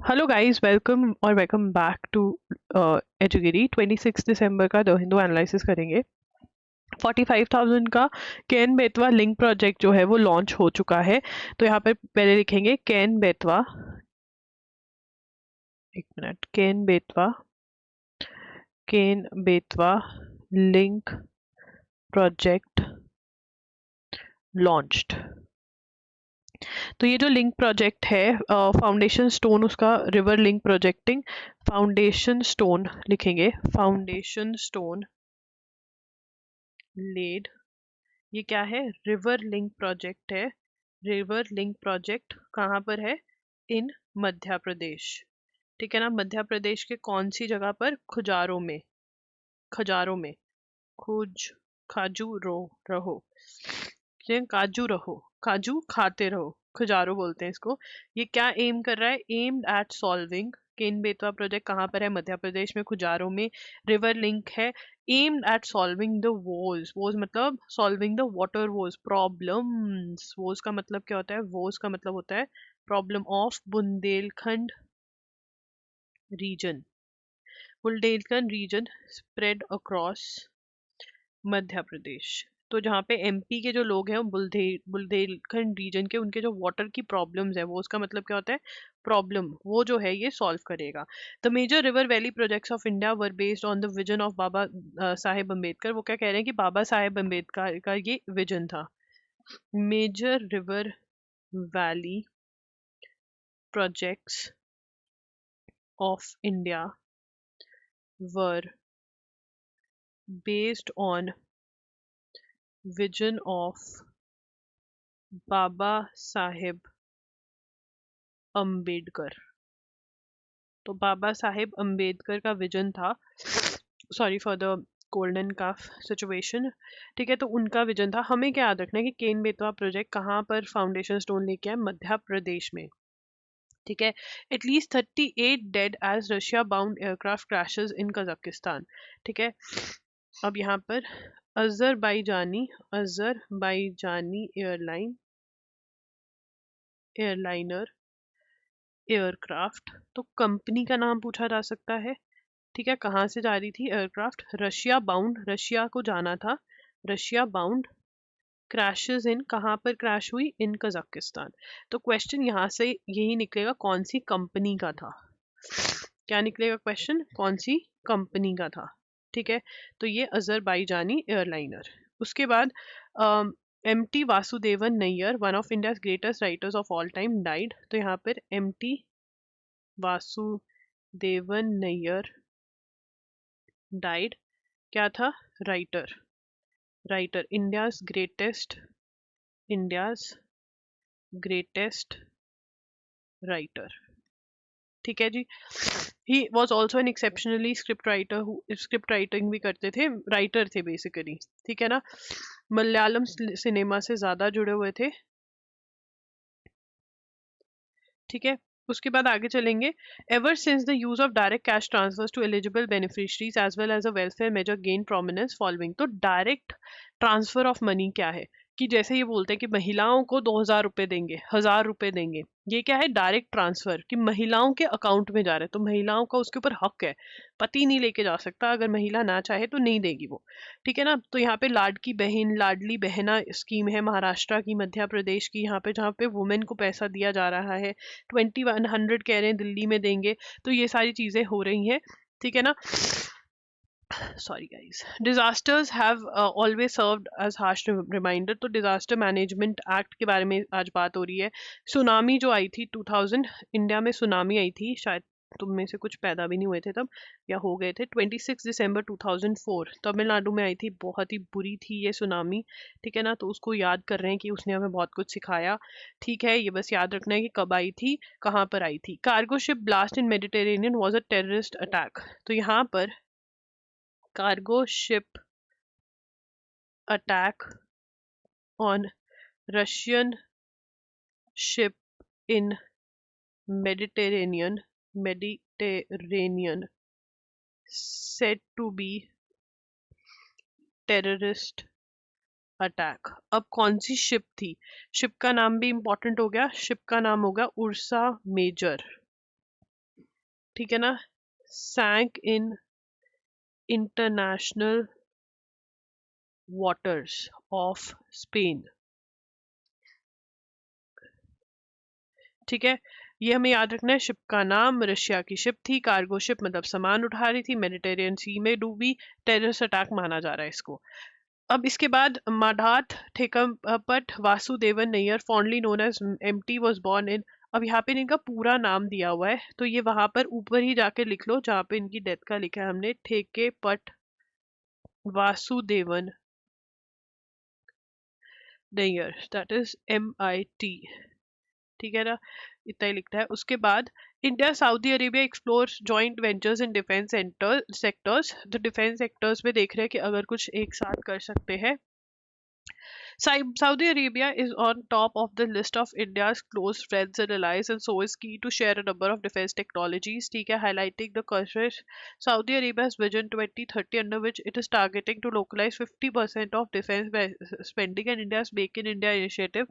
Hello guys, welcome back to एजुगिरी। 26 दिसंबर का द हिंदू एनालिसिस करेंगे। 45,000 का कैन बेतवा लिंक प्रोजेक्ट जो है वो लॉन्च हो चुका है। तो यहाँ पर पहले लिखेंगे कैन बेतवा, एक minute, can Betwa link project launched. तो ये जो लिंक प्रोजेक्ट है, फाउंडेशन स्टोन उसका river link projecting, foundation stone लिखेंगे, फाउंडेशन स्टोन लेड। ये क्या है? रिवर लिंक प्रोजेक्ट है। रिवर लिंक प्रोजेक्ट कहाँ पर है? इन मध्य प्रदेश। ठीक है ना? मध्य प्रदेश के कौन सी जगह पर? खुजारों में। खजारों में। खुज खाजू रो रहो, काजू रहो, काजू खाते रहो, खुजारो बोलते हैं इसको। ये क्या एम कर रहा है? Aimed at solving. Ken Betwa project कहाँ पर है? मध्य प्रदेश में, खुजारो में। रिवर लिंक है। Aimed at solving the woes. Woes मतलब solving the water woes problems. Woes का मतलब क्या होता है? वोज का मतलब होता है problem of Bundelkhand region. Bundelkhand region spread across Madhya Pradesh. तो जहाँ पे एमपी के जो लोग हैं वो बुंदेलखंड रीजन के, उनके जो वाटर की प्रॉब्लम्स है, वो उसका मतलब क्या होता है? प्रॉब्लम। वो जो है ये सॉल्व करेगा। The major river valley projects of India were based on the vision of Baba Saheb Ambedkar. वो क्या कह रहे हैं कि बाबा साहेब अम्बेडकर का ये विजन था। Major river valley projects of India were based on vision of Baba Saheb Ambedkar. तो बाबा साहेब अम्बेडकर का विजन था, sorry for the golden cough situation. ठीक है, तो उनका विजन था। हमें क्या याद रखना है कि केन बेतवा प्रोजेक्ट कहाँ पर फाउंडेशन स्टोन लेके आए? मध्य प्रदेश में। ठीक है। At least 38 dead as Russia bound aircraft crashes in Kazakhstan. ठीक है। अब यहाँ पर अजरबैजानी एयरलाइनर एयरक्राफ्ट। तो कंपनी का नाम पूछा जा सकता है। ठीक है, कहाँ से जा रही थी एयरक्राफ्ट? रशिया बाउंड, रशिया को जाना था। रशिया बाउंड क्रैशेस इन, कहाँ पर क्रैश हुई? इन कजाकिस्तान। तो क्वेश्चन यहाँ से यही निकलेगा, कौन सी कंपनी का था? क्या निकलेगा क्वेश्चन? कौन सी कंपनी का था? ठीक है, तो ये अजरबैजानी एयरलाइनर। उसके बाद M T Vasudevan Nair, one of India greatest writers of all time, died. तो यहाँ पर M T Vasudevan Nair died. क्या था? Writer. Writer, India's greatest writer. ठीक है जी। He was also an exceptionally script writer, script writing भी करते थे, राइटर थे बेसिकली। ठीक है ना? मलयालम सिनेमा से ज्यादा जुड़े हुए थे। ठीक है, उसके बाद आगे चलेंगे। Ever since the use of direct cash transfers to eligible beneficiaries as well as a welfare measure gain prominence following. तो डायरेक्ट ट्रांसफर ऑफ मनी क्या है? कि जैसे ये बोलते हैं कि महिलाओं को 2,000 रुपए देंगे, 1,000 रुपए देंगे। ये क्या है? डायरेक्ट ट्रांसफर, कि महिलाओं के अकाउंट में जा रहे हैं। तो महिलाओं का उसके ऊपर हक है, पति नहीं लेके जा सकता, अगर महिला ना चाहे तो नहीं देगी वो। ठीक है ना? तो यहाँ पे लाडकी बहन, लाडली बहना स्कीम है महाराष्ट्र की, मध्य प्रदेश की, यहाँ पे जहाँ पे वुमेन को पैसा दिया जा रहा है। 2,100 कह रहे हैं दिल्ली में देंगे। तो ये सारी चीजें हो रही हैं। ठीक है ना? Sorry guys. Disasters have always served as harsh reminder. तो डिजास्टर मैनेजमेंट एक्ट के बारे में आज बात हो रही है। सुनामी जो आई थी 2000, इंडिया में सुनामी आई थी, शायद तुम में से कुछ पैदा भी नहीं हुए थे तब, या हो गए थे। 26 दिसंबर 2004 तमिलनाडु में आई थी। बहुत ही बुरी थी ये सुनामी। ठीक है ना? तो उसको याद कर रहे हैं कि उसने हमें बहुत कुछ सिखाया। ठीक है, ये बस याद रखना है कि कब आई थी, कहाँ पर आई थी। Cargo ship blast in Mediterranean was a terrorist attack. तो यहाँ पर cargo ship attack on Russian ship in Mediterranean said to be terrorist attack. अब कौन सी शिप थी? शिप का नाम भी इंपॉर्टेंट हो गया। शिप का नाम होगा उर्सा मेजर। ठीक है ना, sank in international waters of Spain। ठीक है, ये हमें याद रखना है। शिप का नाम रशिया की शिप थी, कार्गो शिप मतलब सामान उठा रही थी, मेडिटेरियन सी में डूबी, टेररिस्ट अटैक माना जा रहा है इसको। अब इसके बाद Madath Thekkepat Vasudevan Nair fondly known as MT was born in. अब यहाँ पे इनका पूरा नाम दिया हुआ है, तो ये वहां पर ऊपर ही जाके लिख लो जहाँ पे इनकी डेथ का लिखा है हमने, Thekkepat Vasudevan Nair, that is MIT। ठीक है ना, इतना ही लिखता है। उसके बाद India Saudi Arabia explore joint ventures in defence sectors. तो डिफेंस सेक्टर्स में देख रहे हैं कि अगर कुछ एक साथ कर सकते हैं। Saudi Arabia is on top of the list of India's close friends and allies, and so is key to share a number of defense technologies. ठीक है, highlighting the courage Saudi Arabia's Vision 2030, under which it is targeting to localize 50% of defense spending, and India's Make in India initiative.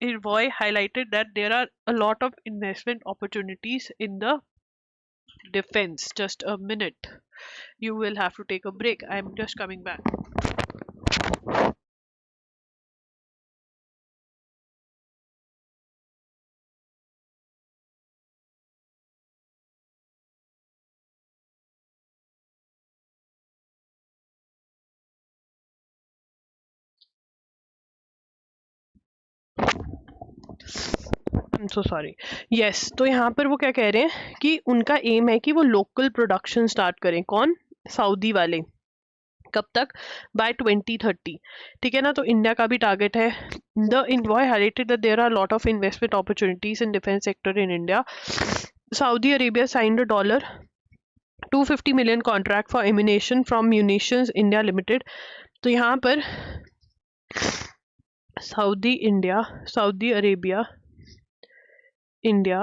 Envoy highlighted that there are a lot of investment opportunities in the defense. Just a minute. You will have to take a break. I'm just coming back. So sorry. Yes, तो यहाँ पर वो क्या कह रहे हैं कि उनका एम है कि वो लोकल प्रोडक्शन स्टार्ट करें। कौन? सऊदी वाले। कब तक? बाय 2030। ठीक है ना, तो इंडिया का भी टारगेट है। The envoy highlighted that there are lot of investment opportunities in defence sector in India. Saudi Arabia signed a $250 million contract for ammunition from munitions India limited. तो यहाँ पर Saudi Arabia India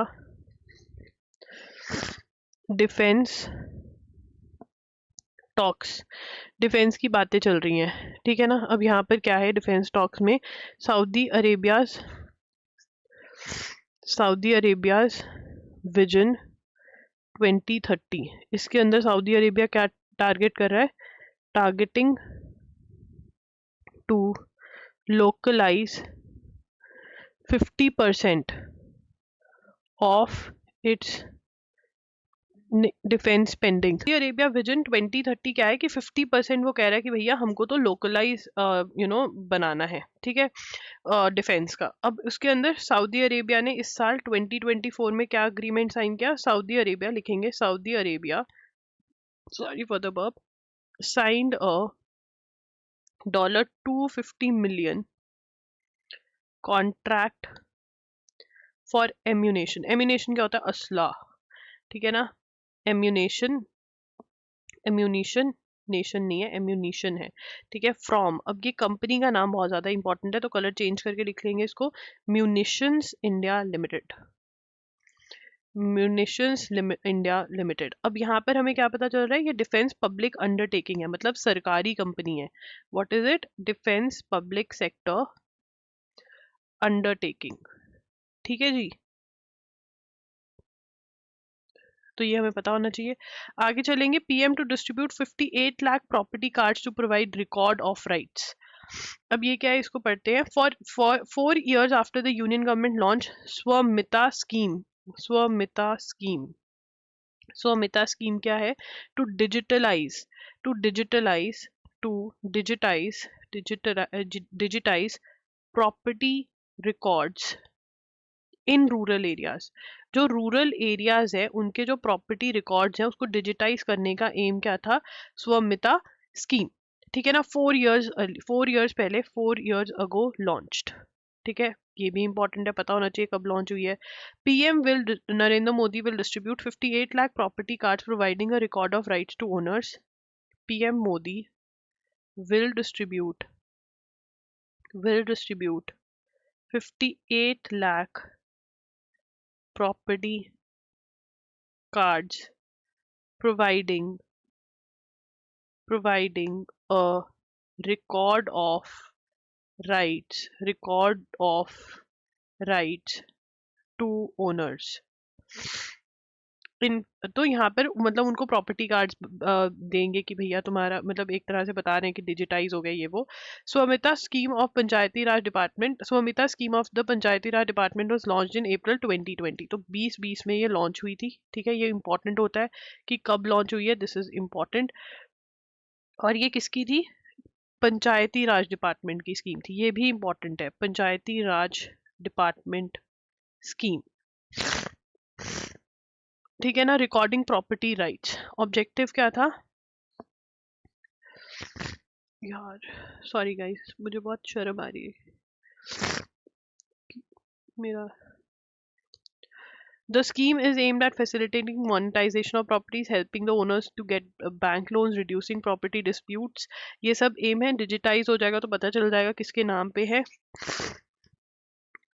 defence talks, defence की बातें चल रही हैं। ठीक है ना, अब यहाँ पर क्या है डिफेंस टॉक्स में, सऊदी अरेबियाज विजन 2030। इसके अंदर सऊदी अरेबिया क्या टारगेट कर रहा है? Targeting to localise 50% of its defence spending. Saudi Arabia vision 2030 क्या है कि 50% वो कह रहा है कि भैया हमको तो लोकलाइज बनाना है। ठीक है, डिफेंस का। अब उसके अंदर सऊदी अरेबिया ने इस साल 2024 में क्या अग्रीमेंट साइन किया? सऊदी अरेबिया लिखेंगे, Saudi Arabia, sorry for the verb, signed a $250 million contract for ammunition. Ammunition क्या होता है? असला। ठीक है ना, एम्यूनेशन नेशन नहीं है, एम्यूनिशन है। ठीक है, फ्रॉम, अब ये कंपनी का नाम बहुत ज्यादा इंपॉर्टेंट है, तो कलर चेंज करके लिख लेंगे इसको, munitions India limited. Munitions India limited. अब यहाँ पर हमें क्या पता चल रहा है? ये डिफेंस पब्लिक अंडरटेकिंग है, मतलब सरकारी कंपनी है। What is it? Defence public sector undertaking. ठीक है जी, तो ये हमें पता होना चाहिए। आगे चलेंगे। PM to distribute 58 lakh property cards to provide record of rights. अब ये क्या है, इसको पढ़ते हैं। For 4 years after the union government launch Svamitva scheme. Svamitva scheme, Svamitva scheme क्या है? To digitalize to digitalize to digitize digitize property records in rural areas. जो रूरल एरियाज है उनके जो प्रॉपर्टी रिकॉर्ड्स हैं उसको डिजिटाइज करने का एम क्या था? स्वमिता स्कीम। ठीक है ना, 4 years पहले, 4 years अगो लॉन्च्ड। ठीक है, ये भी इंपॉर्टेंट है, पता होना चाहिए कब लॉन्च हुई है। PM will Narendra Modi will distribute 58 lakh property cards providing a record of rights to owners. PM Modi will distribute 58 lakh property cards providing a record of rights to owners. इन तो यहाँ पर मतलब उनको प्रॉपर्टी कार्ड्स देंगे कि भैया तुम्हारा मतलब एक तरह से बता रहे हैं कि डिजिटाइज हो गया ये वो। Svamitva scheme of Panchayati Raj department, Svamitva scheme of the Panchayati Raj department was launched in April 2020। तो 2020 में ये लॉन्च हुई थी। ठीक है, ये इंपॉर्टेंट होता है कि कब लॉन्च हुई है, दिस इज इम्पोर्टेंट। और ये किसकी थी? पंचायती राज डिपार्टमेंट की स्कीम थी, ये भी इम्पोर्टेंट है, पंचायती राज डिपार्टमेंट स्कीम। ठीक है ना। रिकॉर्डिंग प्रॉपर्टी राइट्स, ऑब्जेक्टिव क्या था यार? सॉरी गाइस, मुझे बहुत शर्म आ रही है मेरा। The scheme is aimed at facilitating monetization of properties, helping the owners to get bank loans, reducing property disputes. ये सब एम है। डिजिटाइज हो जाएगा तो पता चल जाएगा किसके नाम पे है।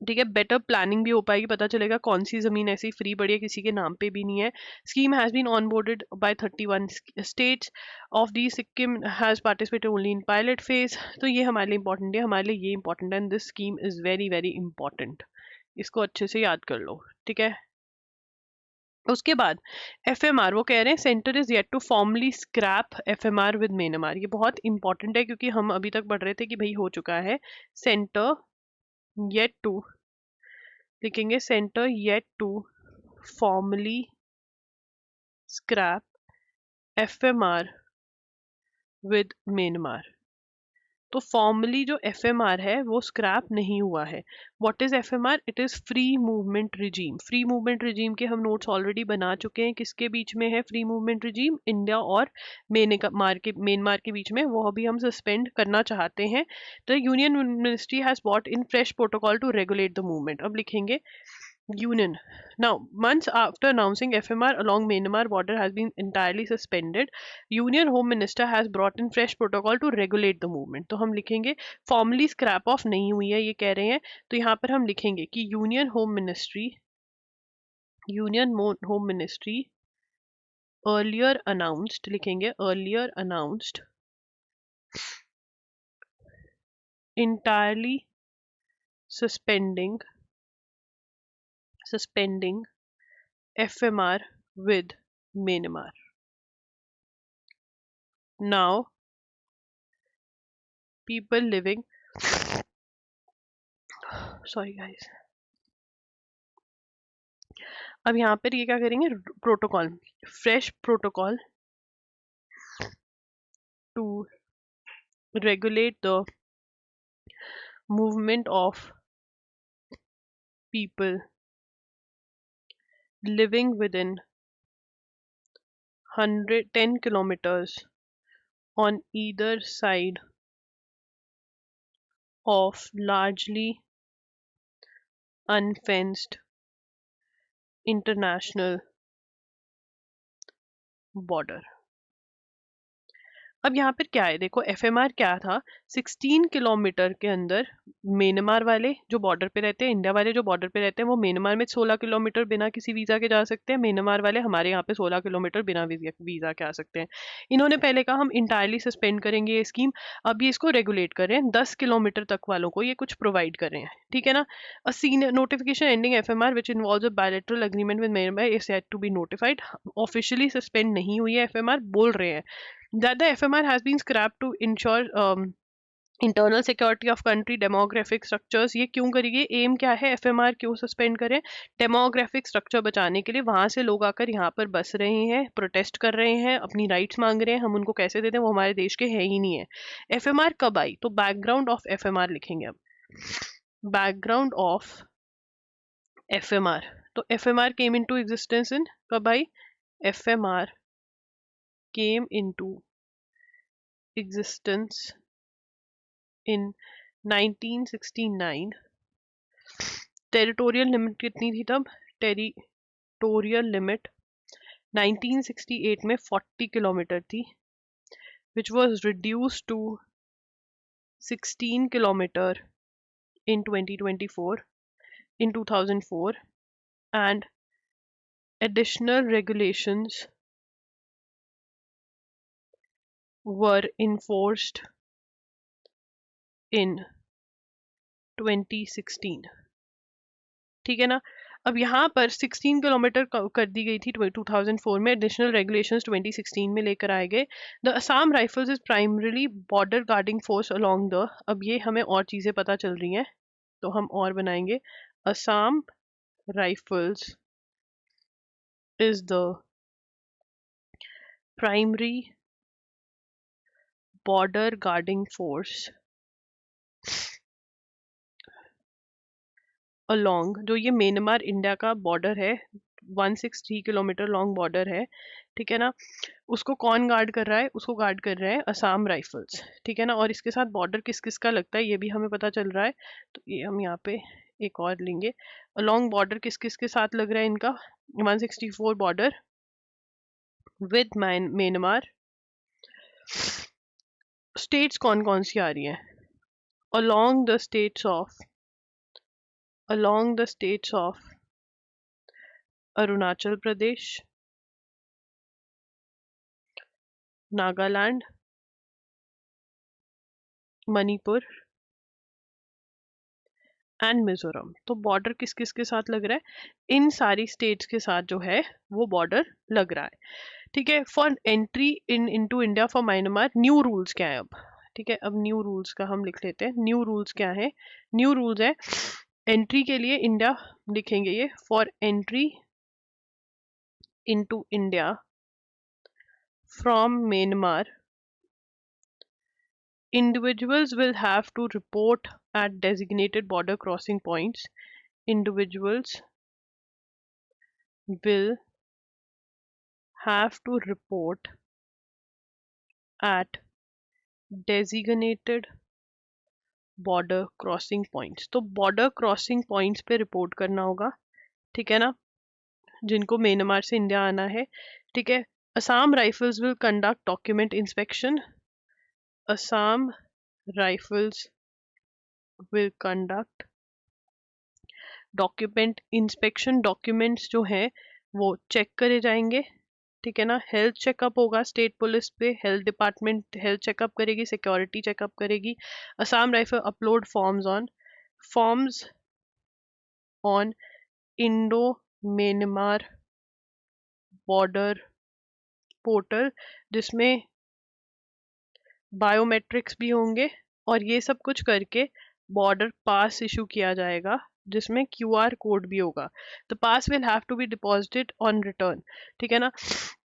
ठीक है, बेटर प्लानिंग भी हो पाएगी, पता चलेगा कौन सी जमीन ऐसी फ्री पड़ी है किसी के नाम पे भी नहीं है। Scheme has been onboarded by 31 states of the, Sikkim has participated only in pilot phase. तो ये हमारे लिए इंपॉर्टेंट है, हमारे लिए ये इंपॉर्टेंट है, and this scheme is very very important. इसको अच्छे से याद कर लो। ठीक है, उसके बाद एफएमआर, वो कह रहे हैं centre is yet to formally scrap FMR with Myanmar. ये बहुत इंपॉर्टेंट है क्योंकि हम अभी तक पढ़ रहे थे कि भाई हो चुका है। सेंटर येट टू, लिखेंगे centre yet to formally scrap FMR with Myanmar. तो फॉर्मली जो एफएमआर है वो स्क्रैप नहीं हुआ है। What is FMR? It is free movement regime. Free movement regime के हम नोट्स ऑलरेडी बना चुके हैं। किसके बीच में है फ्री मूवमेंट रिजीम? इंडिया और म्यांमार के बीच में। वो अभी हम सस्पेंड करना चाहते हैं। The union ministry has bought in fresh protocol to regulate the movement. अब लिखेंगे Union. Now, months after announcing FMR along Myanmar border has been entirely suspended, Union Home Minister has brought in fresh protocol to regulate the movement. तो हम लिखेंगे formally scrap off नहीं हुई है, ये कह रहे हैं। तो यहाँ पर हम लिखेंगे कि Union Home Ministry earlier announced, लिखेंगे earlier announced entirely suspending FMR with Myanmar. Now, people living, sorry guys, अब यहाँ पर ये क्या करेंगे? Protocol, fresh protocol to regulate the movement of people living within 110 kilometers on either side of largely unfenced international border. अब यहाँ पर क्या है देखो, एफएमआर क्या था? 16 किलोमीटर के अंदर म्यांमार वाले जो बॉर्डर पे रहते हैं, इंडिया वाले जो बॉर्डर पे रहते हैं, वो म्यांमार में 16 किलोमीटर बिना किसी वीजा के जा सकते हैं। म्यांमार वाले हमारे यहाँ पे 16 किलोमीटर बिना वीजा के आ सकते हैं। इन्होंने पहले कहा हम इंटायरली सस्पेंड करेंगे ये स्कीम, अब ये इसको रेगुलेट कर रहे हैं। 10 किलोमीटर तक वालों को ये कुछ प्रोवाइड कर रहे हैं। ठीक है ना। A senior notification ending FMR which involves a bilateral agreement with Myanmar is set to be notified. Officially suspend नहीं हुई है एफएमआर, बोल रहे हैं that the FMR has been scrapped to ensure internal security of country demographic structures. ये क्यों करेंगे? M क्या है? एफएमआर क्यों सस्पेंड करें? डेमोग्राफिक स्ट्रक्चर बचाने के लिए। वहां से लोग आकर यहाँ पर बस रहे हैं, प्रोटेस्ट कर रहे हैं, अपनी राइट्स मांग रहे हैं, हम उनको कैसे दे दें? वो हमारे देश के है ही नहीं है। एफएमआर कब आई? तो बैकग्राउंड ऑफ एफएमआर लिखेंगे अब, बैकग्राउंड ऑफ एफएमआर। तो FMR came into existence in, कब आई? FMR came into existence in 1969। Territorial limit कितनी थी तब? टेरिटोरियल लिमिट 1968 में 40 किलोमीटर थी, which was reduced to 16 kilometer in 2004 and additional regulations were enforced in 2016। ठीक है ना। अब यहाँ पर 16 किलोमीटर कर दी गई थी 2004 में, एडिशनल रेगुलेशंस 2016 में लेकर आए गए। The Assam Rifles is primarily border guarding force along the, अब ये हमें और चीज़ें पता चल रही हैं तो हम और बनाएंगे, Assam Rifles is the primary border guarding force along, जो ये म्यांमार इंडिया का बॉर्डर है, 163 किलोमीटर लॉन्ग बॉर्डर है, ठीक है ना, उसको कौन गार्ड कर रहा है, उसको गार्ड कर रहे हैं असम राइफल्स, ठीक है ना। और इसके साथ बॉर्डर किस किस का लगता है ये भी हमें पता चल रहा है, तो ये हम यहाँ पे एक और लेंगे, अलोंग बॉर्डर किस किस के साथ लग रहा है इनका, 164 बॉर्डर विद म्यांमार। स्टेट्स कौन कौन सी आ रही हैं, along the states of, along the states of Arunachal Pradesh, Nagaland, Manipur and Mizoram. तो बॉर्डर किस किस के साथ लग रहा है, इन सारी स्टेट्स के साथ जो है वो बॉर्डर लग रहा है, ठीक है। For entry into India for Myanmar new rules क्या है अब, ठीक है, अब न्यू रूल्स का हम लिख लेते हैं, न्यू रूल्स क्या है, न्यू रूल्स है एंट्री के लिए इंडिया, लिखेंगे ये, for entry into India from Myanmar individuals will have to report at designated border crossing points, individuals will have to report at designated border crossing points। तो border crossing points पे report करना होगा, ठीक है ना, जिनको म्यांमार से India आना है, ठीक है। Assam rifles will conduct document inspection, Assam rifles will conduct document inspection, documents जो हैं वो चेक करे जाएंगे, ठीक है ना। हेल्थ चेकअप होगा स्टेट पुलिस पे, हेल्थ डिपार्टमेंट हेल्थ चेकअप करेगी, सिक्योरिटी चेकअप करेगी। Assam rifle upload forms on Indo Myanmar border portal, जिसमें बायोमेट्रिक्स भी होंगे, और ये सब कुछ करके बॉर्डर पास इशू किया जाएगा जिसमें क्यूआर कोड भी होगा। The pass will have to be deposited on return, ठीक है ना।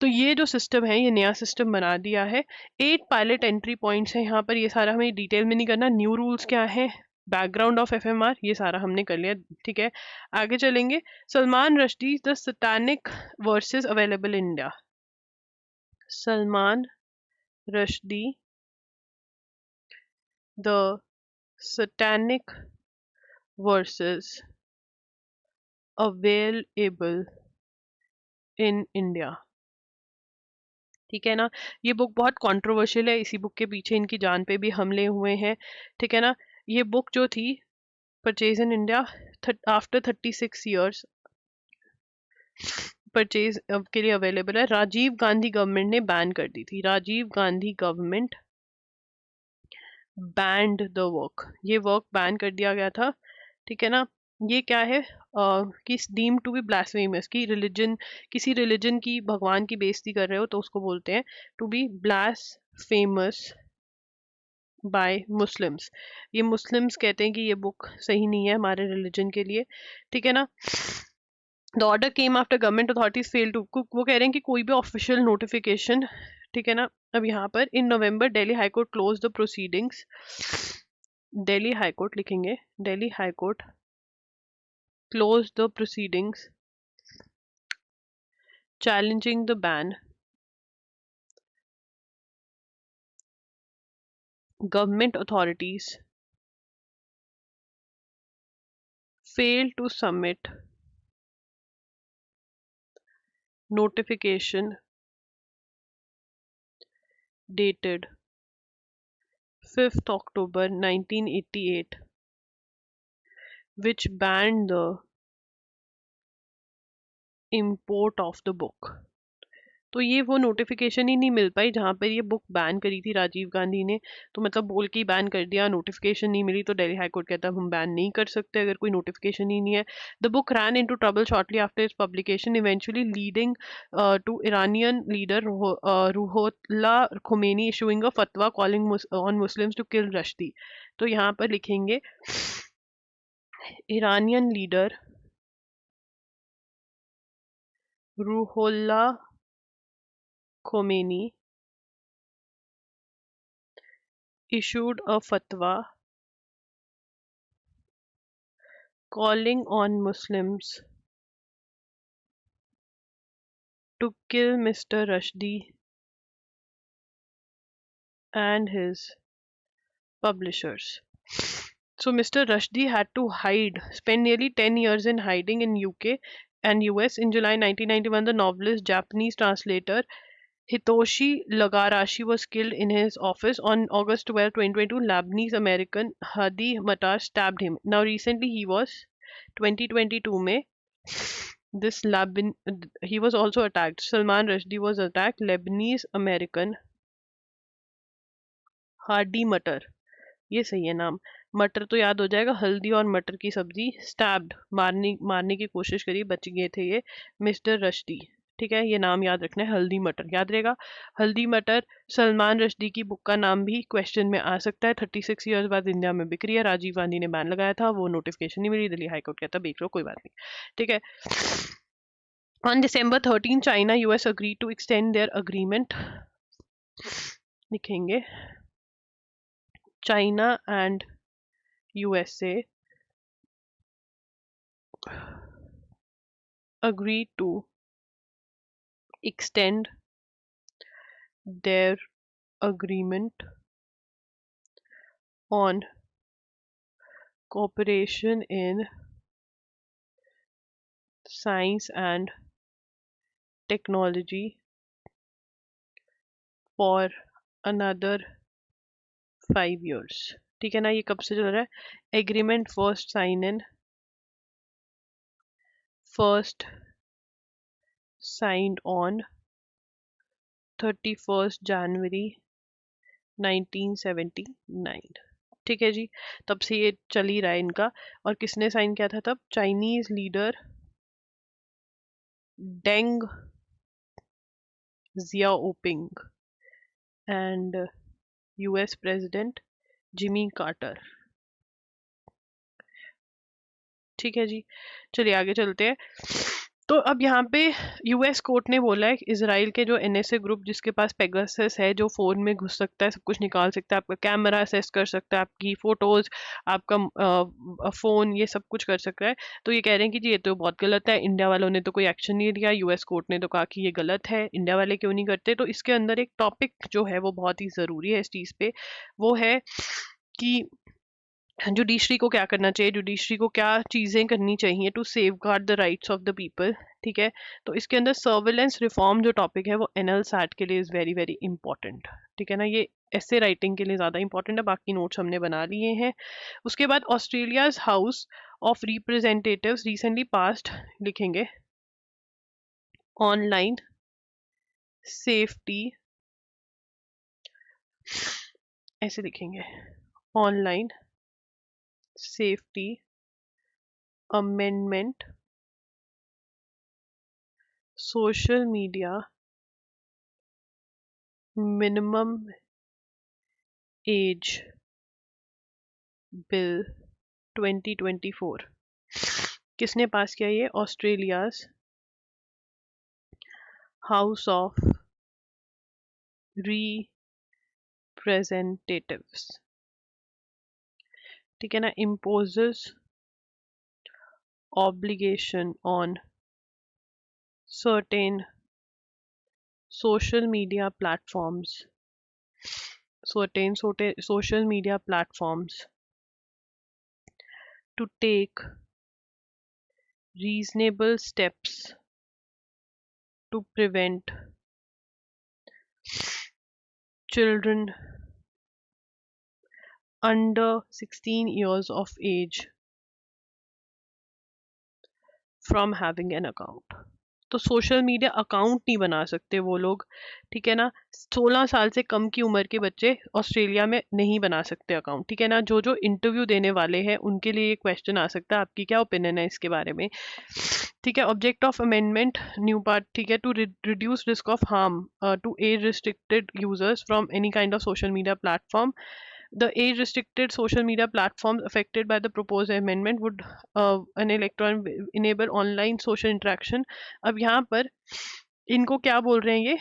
तो ये जो सिस्टम है ये नया सिस्टम बना दिया है। 8 पायलट एंट्री पॉइंट्स हैं यहाँ पर, ये सारा हमें डिटेल में नहीं करना, न्यू रूल्स क्या है, बैकग्राउंड ऑफ एफएमआर, ये सारा हमने कर लिया, ठीक है। आगे चलेंगे, Salman Rushdie the satanic versus available in India, Salman Rushdie the satanic verses available in India, ठीक है ना। ये बुक बहुत कंट्रोवर्शियल है, इसी बुक के पीछे इनकी जान पे भी हमले हुए हैं, ठीक है ना। ये बुक जो थी purchase in India after 36 years purchase के लिए अवेलेबल है। राजीव गांधी गवर्नमेंट ने बैन कर दी थी, Rajiv Gandhi government banned the work, ये वर्क बैन कर दिया गया था, ठीक है ना। ये क्या है कि डीम टू बी ब्लास्फेमस, की रिलीजन, किसी रिलीजन की, भगवान की बेइज्जती कर रहे हो तो उसको बोलते हैं to be blasphemous by Muslims. ये मुस्लिम्स कहते हैं कि ये बुक सही नहीं है हमारे रिलीजन के लिए, ठीक है ना। The order came after government authorities fail to, वो कह रहे हैं कि कोई भी ऑफिशियल नोटिफिकेशन, ठीक है ना। अब यहाँ पर in November Delhi High Court close the proceedings, Delhi High Court लिखेंगे, Delhi High Court close the proceedings challenging the ban, government authorities failed to submit notification dated 5th October 1988 which banned the import of the book। तो ये वो notification ही नहीं मिल पाई जहाँ पर ये book ban करी थी राजीव गांधी ने, तो मतलब बोल के ही बैन कर दिया, नोटिफिकेशन नहीं मिली, तो दिल्ली हाई कोर्ट कहता है हम बैन नहीं कर सकते अगर कोई नोटिफिकेशन ही नहीं है। The book ran into trouble shortly after its publication, eventually leading to Iranian leader Ruhollah Khomeini issuing a fatwa calling on Muslims to kill Rushdie। तो यहाँ पर लिखेंगे Iranian leader Ruhollah Khomeini issued a fatwa calling on Muslims to kill Mr. Rushdie and his publishers। So Mr. Rushdie had to spend nearly 10 years in hiding in UK and US. In July 1991, the novelist Japanese translator Hitoshi Lagarashi was killed in his office. On August 12, 2022, Lebanese American Hadi Matar stabbed him. Now recently he was 2022 में this Leban he was also attacked. Salman Rushdie was attacked. Lebanese American Hadi Matar, ये सही है नाम, मटर तो याद हो जाएगा, हल्दी और मटर की सब्जी, स्टैब्ड मारने मारने की कोशिश करी, बच गए थे ये, मिस्टर रश्दी। ठीक है, ये नाम याद रखना है, हल्दी मटर याद रहेगा। हल्दी मटर सलमान रश्दी की बुक का नाम भी क्वेश्चन में आ सकता है। 36 ईयर्स बाद इंडिया में बिक रही है, राजीव गांधी ने बैन लगाया था, वो नोटिफिकेशन नहीं मिली, दिल्ली हाईकोर्ट कहता देख लो कोई बात नहीं। ठीक है, on December 13 China US agree to extend their agreement, लिखेंगे China and USA agreed to extend their agreement on cooperation in science and technology for another 5 years। ठीक है ना, ये कब से चल रहा है? एग्रीमेंट फर्स्ट साइंड ऑन 31 जनवरी 1979। ठीक है जी, तब से ये चल ही रहा है इनका। और किसने साइन किया था तब? Chinese leader Deng Xiaoping and US president Jimmy Carter. ठीक है जी, चलिए आगे चलते हैं। तो अब यहाँ पे यूएस कोर्ट ने बोला है इसराइल के जो एनएसए ग्रुप जिसके पास पेगासस है, जो फोन में घुस सकता है, सब कुछ निकाल सकता है, आपका कैमरा असेस कर सकता है, आपकी फोटोज, आपका फोन, ये सब कुछ कर सकता है। तो ये कह रहे हैं कि जी ये तो बहुत गलत है, इंडिया वालों ने तो कोई एक्शन नहीं लिया, यूएस कोर्ट ने तो कहा कि ये गलत है, इंडिया वाले क्यों नहीं करते। तो इसके अंदर एक टॉपिक जो है वो बहुत ही जरूरी है इस चीज पे, वो है कि जुडिशरी को क्या करना चाहिए, जुडिशरी को क्या चीज़ें करनी चाहिए to safeguard the rights of the people. ठीक है, तो इसके अंदर सर्विलेंस रिफॉर्म जो टॉपिक है वो एनएल सैट के लिए इज़ वेरी वेरी इंपॉर्टेंट। ठीक है ना, ये ऐसे राइटिंग के लिए ज़्यादा इंपॉर्टेंट है, बाकी नोट्स हमने बना लिए हैं। उसके बाद Australia's house of representatives recently passed, लिखेंगे ऑनलाइन सेफ्टी, ऐसे लिखेंगे online safety amendment, social media minimum age bill 2024। किसने पास किया ये? Australia's house of representatives. ठीक है ना, imposes obligation on certain social media platforms, social media platforms to take reasonable steps to prevent children under 16 years of age from having an account। तो social media account नहीं बना सकते वो लोग, ठीक है ना। 16 साल से कम की उम्र के बच्चे ऑस्ट्रेलिया में नहीं बना सकते अकाउंट, ठीक है ना। जो जो इंटरव्यू देने वाले हैं उनके लिए ये क्वेश्चन आ सकता है, आपकी क्या ओपिनियन है इसके बारे में, ठीक है। Object of amendment new part, ठीक है, to reduce risk of harm to age restricted users from any kind of social media platform. The age-restricted social media platforms affected by the proposed amendment would an electron enable online social interaction. अब यहाँ पर इनको क्या बोल रहे हैं ये,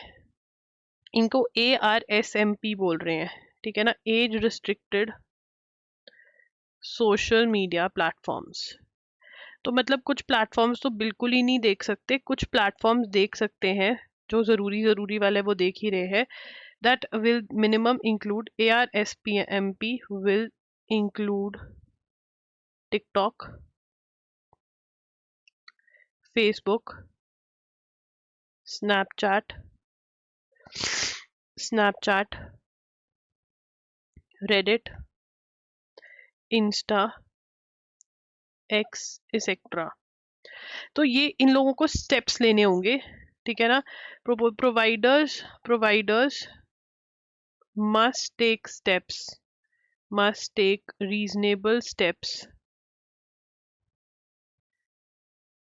इनको ARSMP बोल रहे हैं, ठीक है ना, age restricted social media platforms. तो मतलब कुछ प्लेटफॉर्म्स तो बिल्कुल ही नहीं देख सकते, कुछ प्लेटफॉर्म्स देख सकते हैं, जो ज़रूरी वाले वो देख ही रहे हैं. That will minimum include ARSPMP will include TikTok, Facebook, Snapchat, Reddit, Insta, X, etc. तो ये इन लोगों को स्टेप्स लेने होंगे, ठीक है ना. Providers must take reasonable steps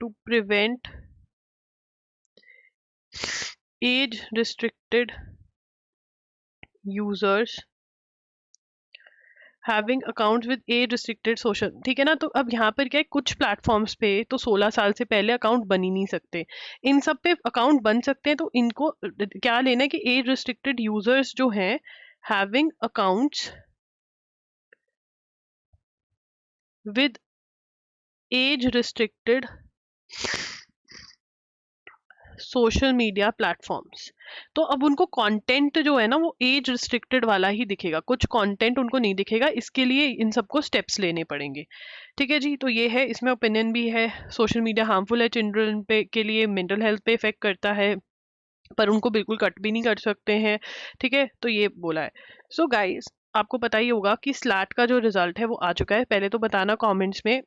to prevent age restricted users having account with age restricted social, ठीक है ना. तो अब यहाँ पर क्या है, कुछ प्लेटफॉर्म्स पे तो 16 साल से पहले अकाउंट बन ही नहीं सकते, इन सब पे अकाउंट बन सकते हैं. तो इनको क्या लेना है कि एज रिस्ट्रिक्टेड यूजर्स जो हैं having accounts with age restricted social media platforms. तो अब उनको कंटेंट जो है ना वो एज रिस्ट्रिक्टेड वाला ही दिखेगा, कुछ कंटेंट उनको नहीं दिखेगा. इसके लिए इन सबको स्टेप्स लेने पड़ेंगे, ठीक है जी. तो ये है, इसमें ओपिनियन भी है. सोशल मीडिया हार्मफुल है चिल्ड्रन पे के लिए, मेंटल हेल्थ पे इफेक्ट करता है, पर उनको बिल्कुल कट भी नहीं कर सकते हैं, ठीक है. तो ये बोला है. सो गाइज, आपको पता ही होगा कि स्लैट का जो रिजल्ट है वो आ चुका है. पहले तो बताना कमेंट्स में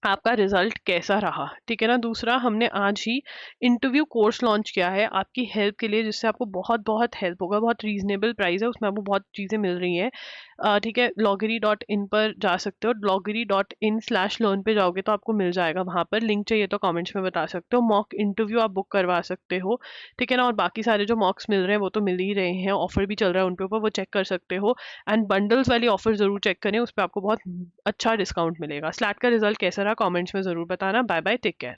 आपका रिजल्ट कैसा रहा, ठीक है ना. दूसरा, हमने आज ही इंटरव्यू कोर्स लॉन्च किया है आपकी हेल्प के लिए, जिससे आपको बहुत बहुत हेल्प होगा. बहुत रीजनेबल प्राइस है, उसमें आपको बहुत चीज़ें मिल रही हैं, ठीक है. loggery.in पर जा सकते हो, loggery.in/learn पे जाओगे तो आपको मिल जाएगा वहाँ पर. लिंक चाहिए तो कमेंट्स में बता सकते हो. मॉक इंटरव्यू आप बुक करवा सकते हो, ठीक है ना. और बाकी सारे जो मॉक्स मिल रहे हैं वो तो मिल ही रहे हैं, ऑफर भी चल रहा है उन पे ऊपर, वो चेक कर सकते हो. एंड बंडल्स वाली ऑफर जरूर चेक करें, उस पर आपको बहुत अच्छा डिस्काउंट मिलेगा. स्लैट का रिजल्ट कैसा रहा कमेंट्स में जरूर बताना. Bye bye, take care.